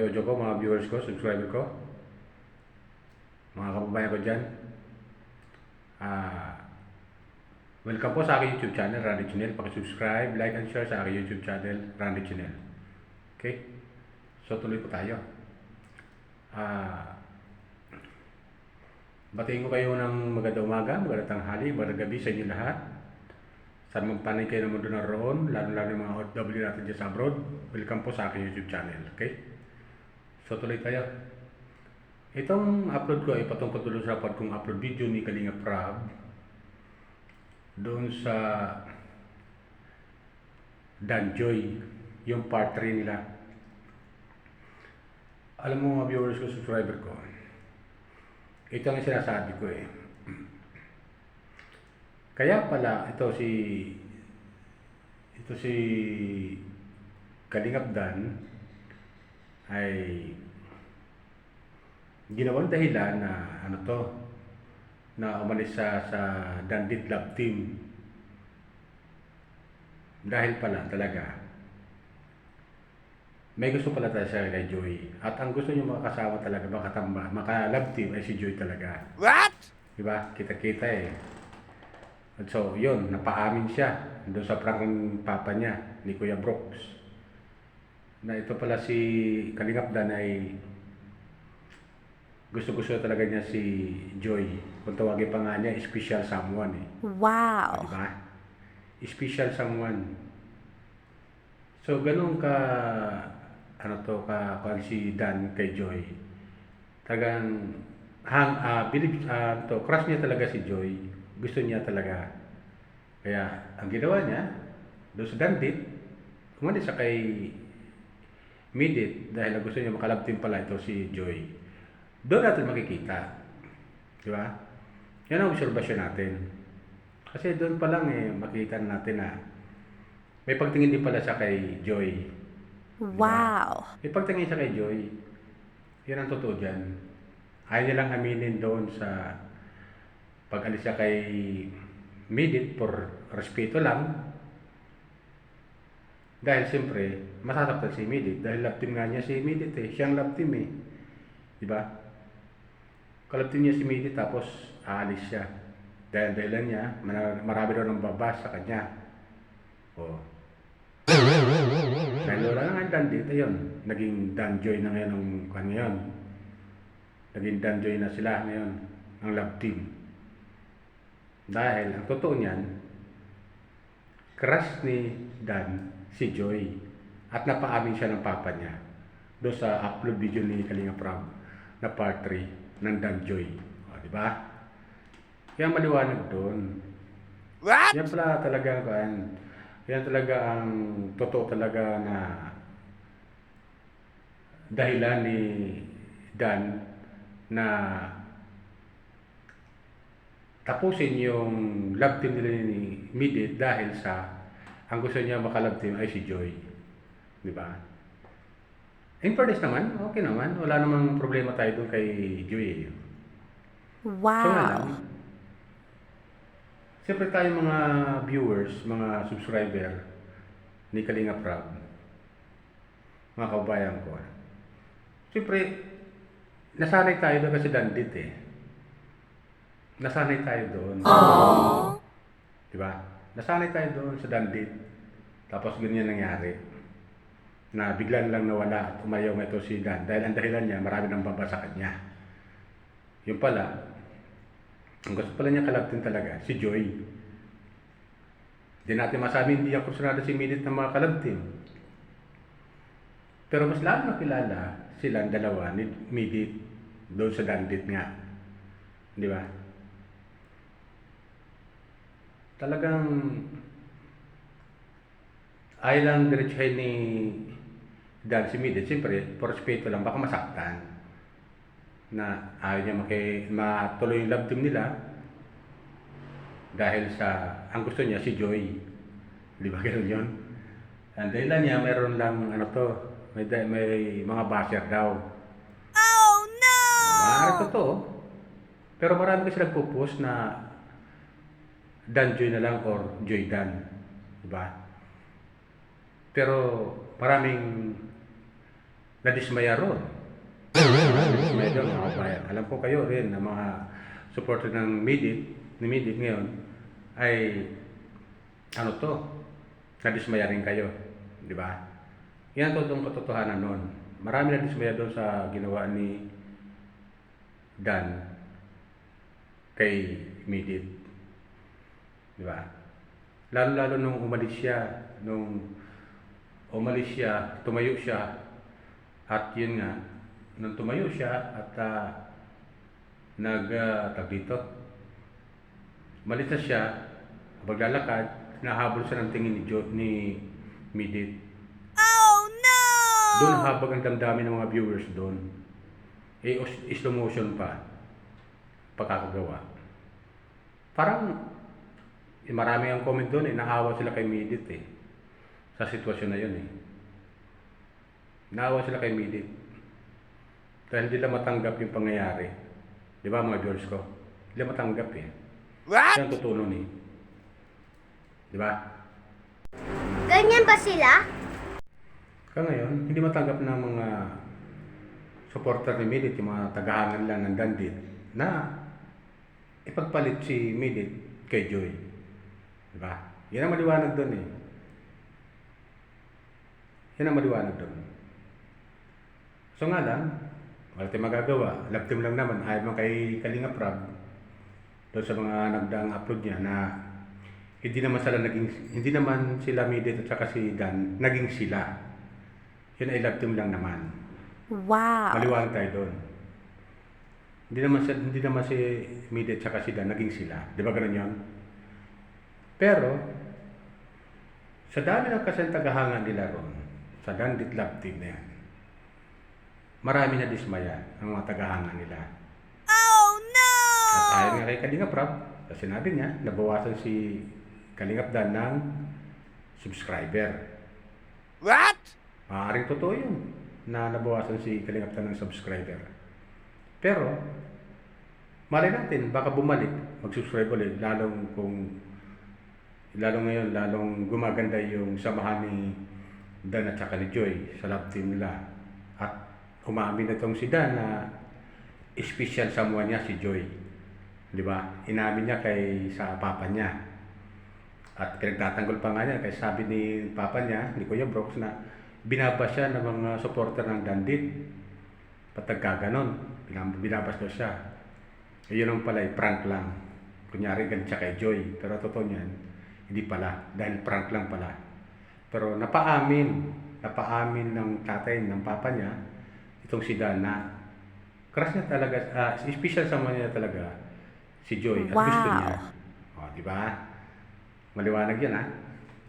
audio ko, mga viewers ko, subscriber ko, mga kababayan ko dyan. Ah, Welcome po sa aking YouTube channel, Randy Chinel. Paki-subscribe, like, and share sa aking YouTube channel, Randy Chinel. Okay? So, tuloy po tayo. Batiin ko kayo ng magandang umaga, magandang tanghali, magandang gabi sa inyo lahat. Saan mang panay kayo ng mundo naroon, lalo-lalo yung mga OFW natin dyan sa abroad, welcome po sa aking YouTube channel. Okay? So, tuloy tayo. Itong upload ko ay patungkol tuloy sa kong upload video ni Kalinga Prab doon sa Danjoy, yung part 3 nila. Alam mo mga viewers ko, subscriber ko, ito ang sinasabi ko eh. Kaya pala ito si Kalingap Dan ay ginawang dahilan na na umalis sa Dandit Love Team. Dahil pala talaga may gusto pala tayo sa kay Joy. At ang gusto niyo makakasama talaga, makatamba, maka-love team ay si Joy talaga. What? Diba? Kita-kita eh. At so, yun, napaamin siya doon sa prank ng papa niya, ni Kuya Brooks. Na ito pala si Kalingap Dan ay gusto-gusto talaga niya si Joy. Kung tawagin pa nga niya, special someone eh. Wow. Diba? Special someone. So, ganun ka, si Dan kay Joy. Talagang, crush niya talaga si Joy. Gusto niya talaga. Kaya, ang ginawa niya, doon sa Dandit, umalis siya kay Midit dahil gusto niya makalabtin pala ito si Joy. Doon natin makikita. Di ba? Yan ang obserbasyon natin. Kasi doon pa lang makikita natin na may pagtingin din pala siya kay Joy. Diba? Wow. May pagtingin siya kay Joy. Yan ang totoo dyan. Ayaw niya lang aminin doon sa pag-alis siya kay Midit for respeto lang. Dahil siyempre, masasaktan si Midit. Dahil love team nga niya si Midit eh. Siyang love team eh. Diba? Kalab team niya si Midit tapos aalis siya. Dahilan niya, marami daw ng babas sa kanya. Oh. Dahil wala nga Dandit, ayun, naging Danjoy na ngayon ang ngayon. Naging Danjoy na sila ngayon, ang love team. Dahil, ang totoo niyan, crush ni Dan si Joy. At napaamin siya ng papa niya doon sa upload video ni Kalinga Prab na part 3 ng Danjoy. O, diba? Kaya maliwanag doon. What? Yan pala talaga yan talaga ang totoo talaga na dahilan ni Dan na tapusin yung love team nila ni Midit dahil sa ang gusto niya makalove team ay si Joy. Di ba? In fairness naman, okay naman. Wala namang problema tayo doon kay Joy. So nga lang, Wow. siyempre tayo mga viewers, mga subscriber ni Kalinga Prab, mga kababayan ko. Siyempre, nasanay tayo doon kasi Dandit eh. Nasanay tayo doon. Aww. Diba? Nasanay tayo doon sa Dandit. Tapos ganyan nangyari. Na biglan lang nawala at umayaw nga ito si Dan. Dahil ang dahilan niya, marami nang baba sa kanya. Yung pala, ang gusto pala niya kalabtin talaga, si Joy. Hindi natin masabi hindi niya kursunado si Midit ng mga kalabtin. Pero mas lalo nakilala silang dalawa ni Midit doon sa Dandit nga. Di ba? Talagang ayaw lang diretsahin ni Dan si Midit. Siyempre, for respeto lang, baka masaktan. Na ayaw niya matuloy yung love team nila dahil sa ang gusto niya si Joy. Di ba ganoon yun? Ang dahilan niya meron lang may mga basher daw. Oh no! Maaari totoo. Pero marami kasi nagpo-post na Dan Joy na lang or Joy Dan. Di ba? Pero maraming nadismaya ron. Nadismaya doon mga kabayan. Alam ko kayo rin na mga supporter ng Midit ngayon ay ano to, nadismaya rin kayo, di ba? Yan to itong katotohanan nun. Marami nadismaya doon sa ginawa ni Dan kay Midit, di ba? Lalo-lalo nung umalis siya, tumayo siya, at yun nga, nung tumayo siya at tag dito, umalis na siya, maglalakad, nahabol siya ng tingin ni Midit. Oh no! Doon habag ang damdamin ng mga viewers doon. Slow motion pa, pagkakagawa. Parang, marami ang comment doon naawa sila kay Midit sa sitwasyon na yun Naawa sila kay Midit. Dahil hindi nila matanggap yung pangyayari. Di ba mga viewers ko? Hindi nila matanggap What? Yan ang totoo nun Di ba? Ganyan ba sila? Kaya ngayon, hindi matanggap ng mga supporter ni Midit, yung mga tagahangan lang ng Dandit, na ipagpalit si Midit kay Joy. Diba? Yan ang maliwanag doon Yan ang maliwanag doon. So nga lang, wala tayong magagawa. Love team lang naman. Ayaw man kay Kalinga Prab doon sa mga nagdaang upload niya na hindi naman sila Midit at saka si Dan naging sila. Yun ay love team lang naman. Wow. Maliwanag tayo doon. Hindi naman si Midit at saka si Dan naging sila. Di ba ganun yun? Pero, sa dami ng kasentagahangan nila ron, sa Dandit Love Team na yan, marami na dismaya ang mga tagahangan nila. Oh no! At ayon nga kay Kalinga Prab, kasi sinabi niya, nabawasan si Kalingap Dan ng subscriber. What? Maaaring totoo yun, na nabawasan si Kalingap Dan ng subscriber. Pero, malay natin, baka bumalik, mag-subscribe ulit, lalong gumaganda yung samahan ni Dan at saka ni Joy sa love team nila. At umamin na itong si Dan na special someone niya si Joy. Di ba? Inamin niya sa papa niya. At pinagtatanggol pa nga niya kasi sabi ni papa niya, ni Kuya Brooks, na binabas siya ng mga supporter ng Dandit. Patagkaganon, binabas daw siya. Yun ang pala, prank lang. Kunyari ganun siya kay Joy. Pero totoo niyan, hindi pala. Dahil prank lang pala. Pero napaamin ng tatay, ng papa niya, itong si Dan na crush niya talaga, special sa niya talaga si Joy. At gusto niya. O, di ba? Maliwanag yan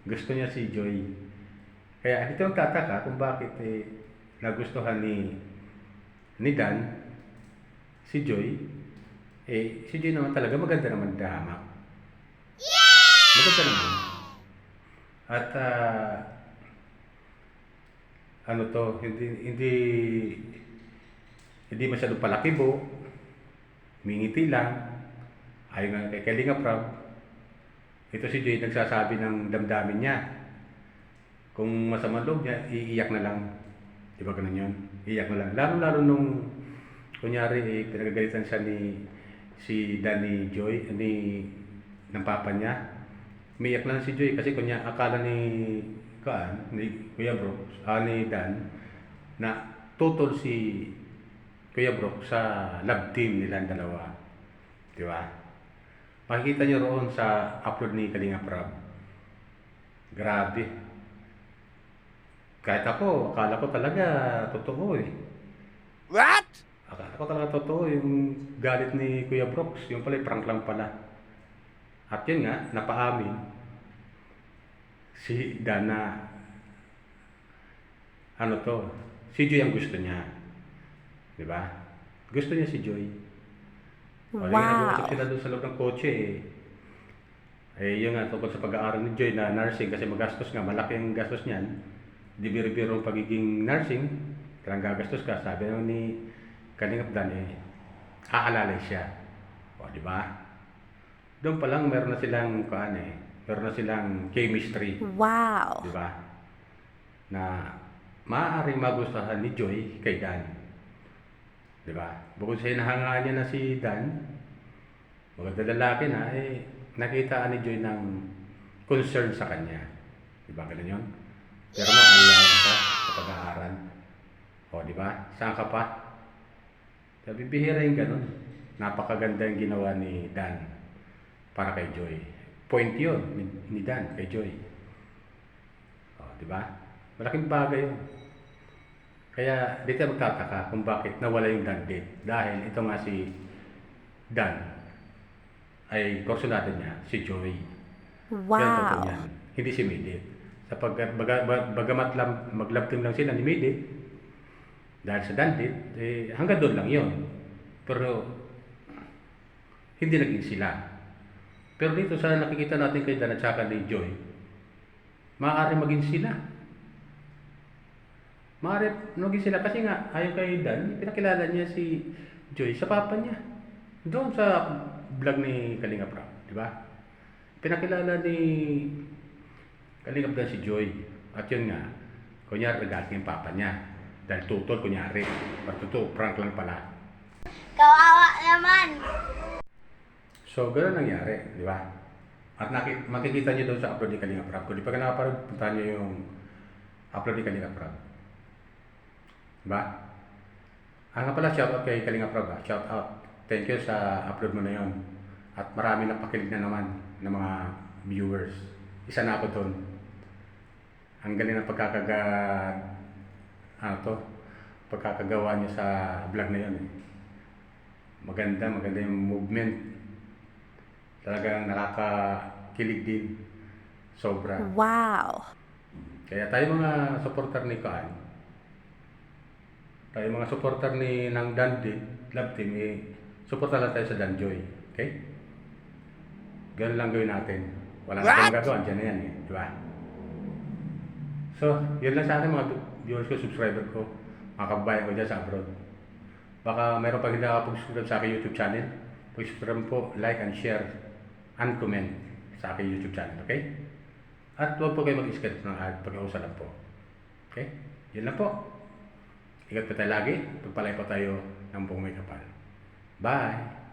Gusto niya si Joy. Kaya ito ang tataka kung bakit nagustuhan ni Dan si Joy. Si Joy naman talaga maganda naman dahamak. Maganda naman. At hindi masyadong palakibo, mingiti lang. Ayon nga kay Kalinga Prab, ito si Joy nagsasabi ng damdamin niya. Kung masama loob niya, iiyak na lang. Di ba ganun yun? Iiyak na lang. Lalo-lalo nung kunyari pinagagalitan siya si Danny Joy, ng papa niya. Umiyak lang si Joy kasi akala ni Kuya Brooks, ni Dan, na tutol si Kuya Brooks sa love team nilang dalawa. Di ba? Makikita niyo roon sa upload ni Kalinga Prab. Grabe. Kahit ako, akala ko talaga totoo What? Akala ko talaga totoo yung galit ni Kuya Brooks. Yung pala, prank lang pala. At yun nga, napaamin si Dana, si Joy ang gusto niya. Di ba? Gusto niya si Joy. Wow. Nag-uusap sila doon sa loob ng kotse yun nga, tungkol sa pag-aaral ni Joy na nursing kasi magastos nga, malaki ang gastos niyan. Di biro-biro ang pagiging nursing, kailang gagastos ka. Sabi naman ni Kalingap Dan, aalalay siya. O, di ba? Doon pa lang meron na silang chemistry. Wow. Di ba? Na maaaring magustuhan ni Joy kay Dan. Di ba? Bukod sa hinahangaan niya na si Dan, maganda lalaki na, nakita ni Joy ng concern sa kanya. Di ba? Ganun yun? Pero maaalayan ka sa pag-aaral. O, di ba? Saan ka pa? Sabi, bihira yung ganun. Napakaganda yung ginawa ni Dan para kay Joy. Point yun ni Dan kay Joy. O, di ba? Malaking bagay yun. Kaya dito magtataka kung bakit nawala yung Dan date. Dahil ito nga si Dan ay kursunado niya, si Joy. Yan totoo Wow. yan. Hindi si Midit. Sapagkat bagamat mag-love team lang sila ni Midit, dahil sa Dan date, hanggang doon lang yun. Pero hindi naging sila. Pero dito sa nakikita natin kay Dan at saka ni Joy, maaari maging sila. Maaari maging sila kasi nga ayaw kay Dan, pinakilala niya si Joy sa papa niya. Doon sa vlog ni Kalinga Prab, di ba? Pinakilala ni Kalinga Prab si Joy. At yun nga, kunyari nagaling yung papa niya. Dahil tutol, kunyari. Patuto, prank lang pala. Kawawa naman. So, gano'n nangyari, di ba? At makikita niyo doon sa upload ni Kalinga Prab. Kung di pa ka nakaparod, puntahan niyo yung upload ni Kalinga Prab. Diba? Nga pala, shoutout kay Kalinga Prab. Shoutout. Thank you sa upload mo na yon. At marami na pakilig na naman ng mga viewers. Isa na ako doon. Ang galing ng pagkakagawa niyo sa vlog na yon. Maganda yung movement. Talagang nakakakilig din. Sobra. Wow. Kaya tayo mga supporter ni Kaan, tayo mga supporter ng Dan Love Team, supporter lang tayo sa Dan Joy. Okay? Ganun lang gawin natin. Wala na tayong gagawin. Diyan na yan di ba? So, yun lang sa akin mga viewers ko, subscriber ko, mga kababayan ko dyan sa abroad. Baka mayroon pa hindi nakapag-subscribe sa aking YouTube channel. Pag-subscribe po, like and share, and comment sa aking YouTube channel. Okay? At huwag po kayo mag-skip ng pag-uusap lang po. Okay? Yun lang po. Ingat po tayo lagi. Pagpalay po tayo ng buong may kapal. Bye!